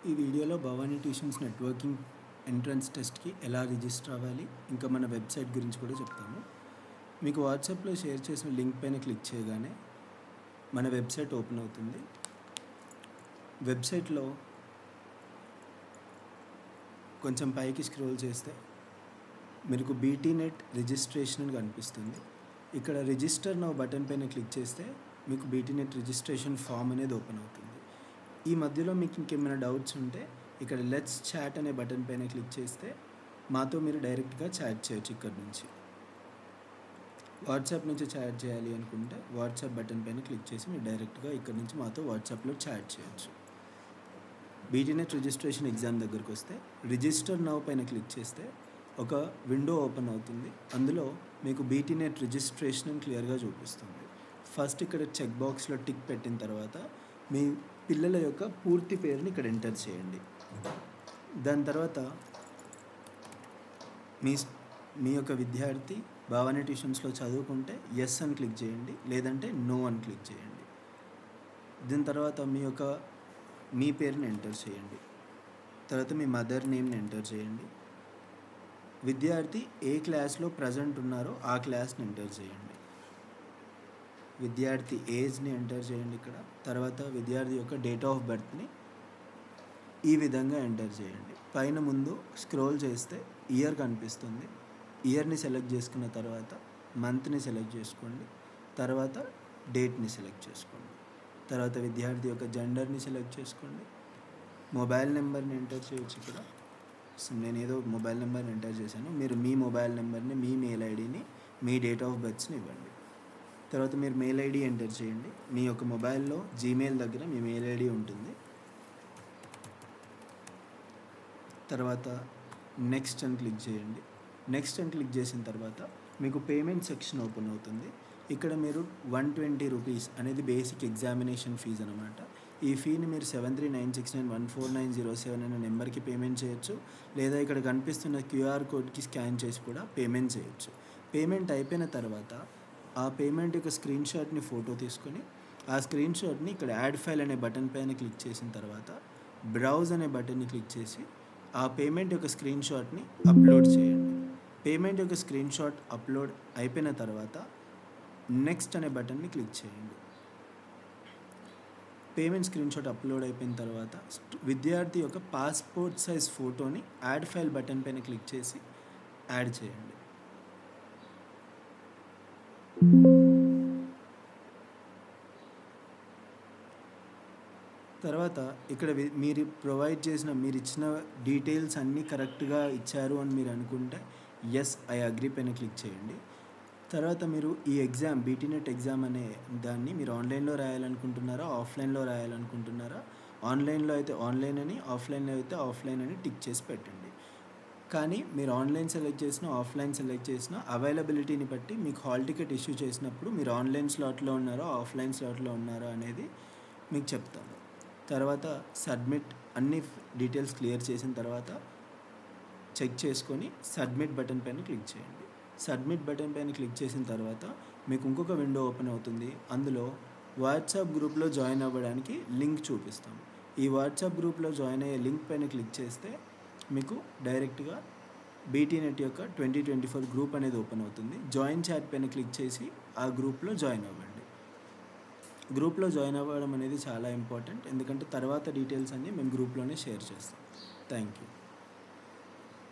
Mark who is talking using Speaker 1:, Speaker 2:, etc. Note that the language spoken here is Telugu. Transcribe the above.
Speaker 1: ఈ వీడియోలో భవానీ ట్యూషన్స్ నెట్వర్కింగ్ ఎంట్రన్స్ టెస్ట్కి ఎలా రిజిస్టర్ అవ్వాలి, ఇంకా మన వెబ్సైట్ గురించి కూడా చెప్తాము. మీకు వాట్సాప్లో షేర్ చేసిన లింక్ పైన క్లిక్ చేయగానే మన వెబ్సైట్ ఓపెన్ అవుతుంది. వెబ్సైట్లో కొంచెం పైకి స్క్రోల్ చేస్తే మీకు బీటీనెట్ రిజిస్ట్రేషన్ అని కనిపిస్తుంది. ఇక్కడ రిజిస్టర్ నౌ బటన్ పైన క్లిక్ చేస్తే మీకు బీటీనెట్ రిజిస్ట్రేషన్ ఫామ్ అనేది ఓపెన్ అవుతుంది. ఈ మధ్యలో మీకు ఇంకేమైనా డౌట్స్ ఉంటే ఇక్కడ లెట్స్ చాట్ అనే బటన్ పైన క్లిక్ చేస్తే మాతో మీరు డైరెక్ట్గా చాట్ చేయొచ్చు. ఇక్కడ నుంచి వాట్సాప్ నుంచి చాట్ చేయాలి అనుకుంటే వాట్సాప్ బటన్ పైన క్లిక్ చేసి మీరు డైరెక్ట్గా ఇక్కడ నుంచి మాతో వాట్సాప్లో చాట్ చేయొచ్చు. బీటీనెట్ రిజిస్ట్రేషన్ ఎగ్జామ్ దగ్గరకు వస్తే రిజిస్టర్ నౌ పైన క్లిక్ చేస్తే ఒక విండో ఓపెన్ అవుతుంది. అందులో మీకు బీటీనెట్ రిజిస్ట్రేషన్ అని క్లియర్గా చూపిస్తుంది. ఫస్ట్ ఇక్కడ చెక్ బాక్స్లో టిక్ పెట్టిన తర్వాత మీ పిల్లల యొక్క పూర్తి పేరుని ఇక్కడ ఎంటర్ చేయండి. దాని తర్వాత మీ యొక్క విద్యార్థి భవానీ ట్యూషన్స్లో చదువుకుంటే ఎస్ అని క్లిక్ చేయండి, లేదంటే నో అని క్లిక్ చేయండి. దీని తర్వాత మీ పేరుని ఎంటర్ చేయండి. తర్వాత మీ మదర్ నేమ్ని ఎంటర్ చేయండి. విద్యార్థి ఏ క్లాస్లో ప్రజెంట్ ఉన్నారో ఆ క్లాస్ని ఎంటర్ చేయండి. విద్యార్థి ఏజ్ని ఎంటర్ చేయండి ఇక్కడ. తర్వాత విద్యార్థి యొక్క డేట్ ఆఫ్ బర్త్ని ఈ విధంగా ఎంటర్ చేయండి. పైన ముందు స్క్రోల్ చేస్తే ఇయర్ కనిపిస్తుంది. ఇయర్ని సెలెక్ట్ చేసుకున్న తర్వాత మంత్ని సెలెక్ట్ చేసుకోండి. తర్వాత డేట్ని సెలెక్ట్ చేసుకోండి. తర్వాత విద్యార్థి యొక్క జెండర్ని సెలెక్ట్ చేసుకోండి. మొబైల్ నెంబర్ని ఎంటర్ చేయొచ్చు ఇక్కడ. నేను ఏదో మొబైల్ నెంబర్ని ఎంటర్ చేశాను. మీరు మీ మొబైల్ నెంబర్ని, మీ మెయిల్ ఐడిని, మీ డేట్ ఆఫ్ బర్త్ని ఇవ్వండి. తర్వాత మీరు మెయిల్ ఐడి ఎంటర్ చేయండి. మీ యొక్క మొబైల్లో జీమెయిల్ దగ్గర మీ మెయిల్ ఐడి ఉంటుంది. తర్వాత నెక్స్ట్ అని క్లిక్ చేయండి. నెక్స్ట్ అని క్లిక్ చేసిన తర్వాత మీకు పేమెంట్ సెక్షన్ ఓపెన్ అవుతుంది. ఇక్కడ మీరు 120 రూపీస్ అనేది బేసిక్ ఎగ్జామినేషన్ ఫీజు అనమాట. ఈ ఫీని మీరు 7396914907 అనే నెంబర్కి పేమెంట్ చేయొచ్చు, లేదా ఇక్కడ కనిపిస్తున్న క్యూఆర్ కోడ్కి స్కాన్ చేసి కూడా పేమెంట్ చేయొచ్చు. పేమెంట్ అయిపోయిన తర్వాత ఆ పేమెంట్ యొక్క స్క్రీన్ షాట్ని ఫోటో తీసుకొని ఆ స్క్రీన్ షాట్ని ఇక్కడ యాడ్ ఫైల్ అనే బటన్ పైన క్లిక్ చేసిన తర్వాత బ్రౌజ్ అనే బటన్ని క్లిక్ చేసి ఆ పేమెంట్ యొక్క స్క్రీన్ షాట్ని అప్లోడ్ చేయండి. పేమెంట్ యొక్క స్క్రీన్ షాట్ అప్లోడ్ అయిపోయిన తర్వాత నెక్స్ట్ అనే బటన్ని క్లిక్ చేయండి. పేమెంట్ స్క్రీన్ షాట్ అప్లోడ్ అయిపోయిన తర్వాత విద్యార్థి యొక్క పాస్పోర్ట్ సైజ్ ఫోటోని యాడ్ ఫైల్ బటన్ పైన క్లిక్ చేసి యాడ్ చేయండి. తర్వాత ఇక్కడ మీరు ఇచ్చిన డీటెయిల్స్ అన్నీ కరెక్ట్గా ఇచ్చారు అని మీరు అనుకుంటే ఎస్ ఐ అగ్రీ పైన క్లిక్ చేయండి. తర్వాత మీరు ఈ ఎగ్జామ్ బీటీనెట్ ఎగ్జామ్ అనే దాన్ని మీరు ఆన్లైన్లో రాయాలనుకుంటున్నారా, ఆఫ్లైన్లో రాయాలనుకుంటున్నారా? ఆన్లైన్లో అయితే ఆన్లైన్ అని, ఆఫ్లైన్లో అయితే ఆఫ్లైన్ అని టిక్ చేసి పెట్టండి. కానీ మీరు ఆన్లైన్ సెలెక్ట్ చేసినా, ఆఫ్లైన్ సెలెక్ట్ చేసినా అవైలబిలిటీని బట్టి మీకు హాల్ టికెట్ ఇష్యూ చేసినప్పుడు మీరు ఆన్లైన్ స్లాట్లో ఉన్నారో, ఆఫ్లైన్ స్లాట్లో ఉన్నారో అనేది మీకు చెప్తాను. తర్వాత సబ్మిట్ అన్ని డీటెయిల్స్ క్లియర్ చేసిన తర్వాత చెక్ చేసుకొని సబ్మిట్ బటన్ పైన క్లిక్ చేయండి. సబ్మిట్ బటన్ పైన క్లిక్ చేసిన తర్వాత మీకు ఇంకొక విండో ఓపెన్ అవుతుంది. అందులో వాట్సాప్ గ్రూప్లో జాయిన్ అవ్వడానికి లింక్ చూపిస్తాం. ఈ వాట్సాప్ గ్రూప్లో జాయిన్ అయ్యే లింక్ పైన క్లిక్ చేస్తే మీకు డైరెక్ట్గా బీటీనెట్ యొక్క 2024 గ్రూప్ అనేది ఓపెన్ అవుతుంది. జాయిన్ చాట్ పైన క్లిక్ చేసి ఆ గ్రూప్లో జాయిన్ అవ్వండి. గ్రూప్లో జాయిన్ అవ్వడం అనేది చాలా ఇంపార్టెంట్, ఎందుకంటే తర్వాత డీటెయిల్స్ అన్నీ మేము గ్రూప్లోనే షేర్ చేస్తాం. Thank you.